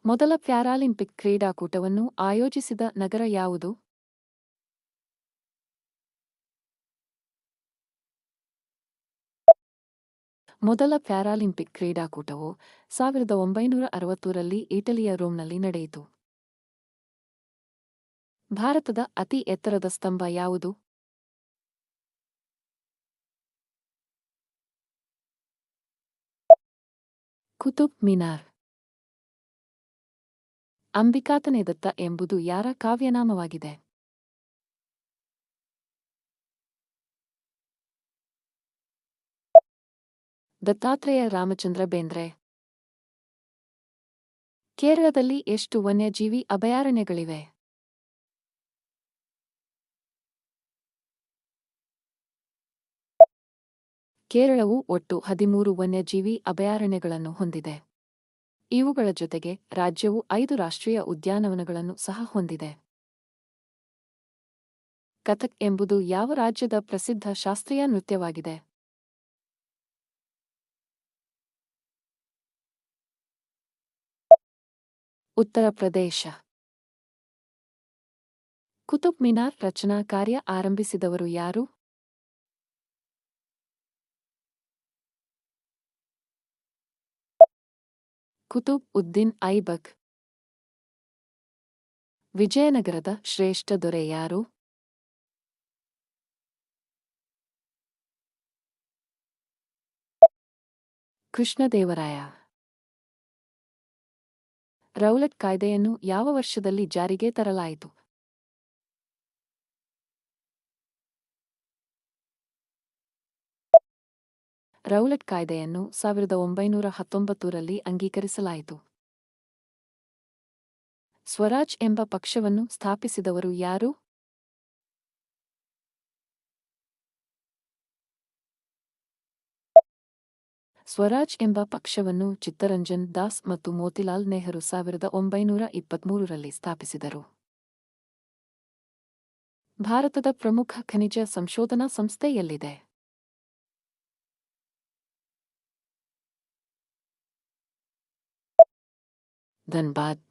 ಮೊದಲ ಪ್ಯಾರಾಲಿಂಪಿಕ್ ಕ್ರೀಡಾಕೂಟವನ್ನು ಆಯೋಜಿಸಿದ ನಗರ ಯಾವುದು? ಮೊದಲ ಪ್ಯಾರಾಲಿಂಪಿಕ್ ಕ್ರೀಡಾಕೂಟವು 1960ರಲ್ಲಿ ಇಟಲಿಯ ರೋಮ್ನಲ್ಲಿ ನಡೆಯಿತು. ಭಾರತದ ಅತಿ ಎತ್ತರದ ಸ್ತಂಭ ಯಾವುದು? ಕುತುಬ್ ಮಿನಾರ್. ಅಂಬಿಕಾತನೇದತ್ತ ಎಂಬುದು ಯಾರ ಕಾವ್ಯನಾಮವಾಗಿದೆ? ದತ್ತಾತ್ರೇಯ ರಾಮಚಂದ್ರ ಬೇಂದ್ರೆ. ಕೇರಳದಲ್ಲಿ ಎಷ್ಟು ವನ್ಯಜೀವಿ ಅಭಯಾರಣ್ಯಗಳಿವೆ? ಕೇರಳವು ಒಟ್ಟು 13 ವನ್ಯಜೀವಿ ಅಭಯಾರಣ್ಯಗಳನ್ನು ಹೊಂದಿದೆ. ಇವುಗಳ ಜೊತೆಗೆ ರಾಜ್ಯವು 5 ರಾಷ್ಟ್ರೀಯ ಉದ್ಯಾನವನಗಳನ್ನು ಸಹ ಹೊಂದಿದೆ. ಕಥಕ್ ಎಂಬುದು ಯಾವ ರಾಜ್ಯದ ಪ್ರಸಿದ್ಧ ಶಾಸ್ತ್ರೀಯ ನೃತ್ಯವಾಗಿದೆ? ಉತ್ತರ ಪ್ರದೇಶ. ಕುತುಬ್ ಮಿನಾರ್ ರಚನಾ ಕಾರ್ಯ ಆರಂಭಿಸಿದವರು ಯಾರು? ಕುತುಬ್ ಉದ್ದೀನ್ ಐಬಕ್. ವಿಜಯನಗರದ ಶ್ರೇಷ್ಠ ದೊರೆ ಯಾರು? ಕೃಷ್ಣದೇವರಾಯ. ರೌಲಟ್ ಕಾಯ್ದೆಯನ್ನು ಯಾವ ವರ್ಷದಲ್ಲಿ ಜಾರಿಗೆ ತರಲಾಯಿತು? ರೌಲಟ್ ಕಾಯ್ದೆಯನ್ನು 1919ರಲ್ಲಿ ಅಂಗೀಕರಿಸಲಾಯಿತು. ಸ್ವರಾಜ್ ಎಂಬ ಪಕ್ಷವನ್ನು ಸ್ಥಾಪಿಸಿದವರು ಯಾರು? ಸ್ವರಾಜ್ ಎಂಬ ಪಕ್ಷವನ್ನು ಚಿತ್ತರಂಜನ್ ದಾಸ್ ಮತ್ತು ಮೋತಿಲಾಲ್ ನೆಹರು 1923ರಲ್ಲಿ ಸ್ಥಾಪಿಸಿದರು. ಭಾರತದ ಪ್ರಮುಖ ಖನಿಜ ಸಂಶೋಧನಾ ಸಂಸ್ಥೆ ಎಲ್ಲಿದೆ? ಧನ್ಬಾದ್.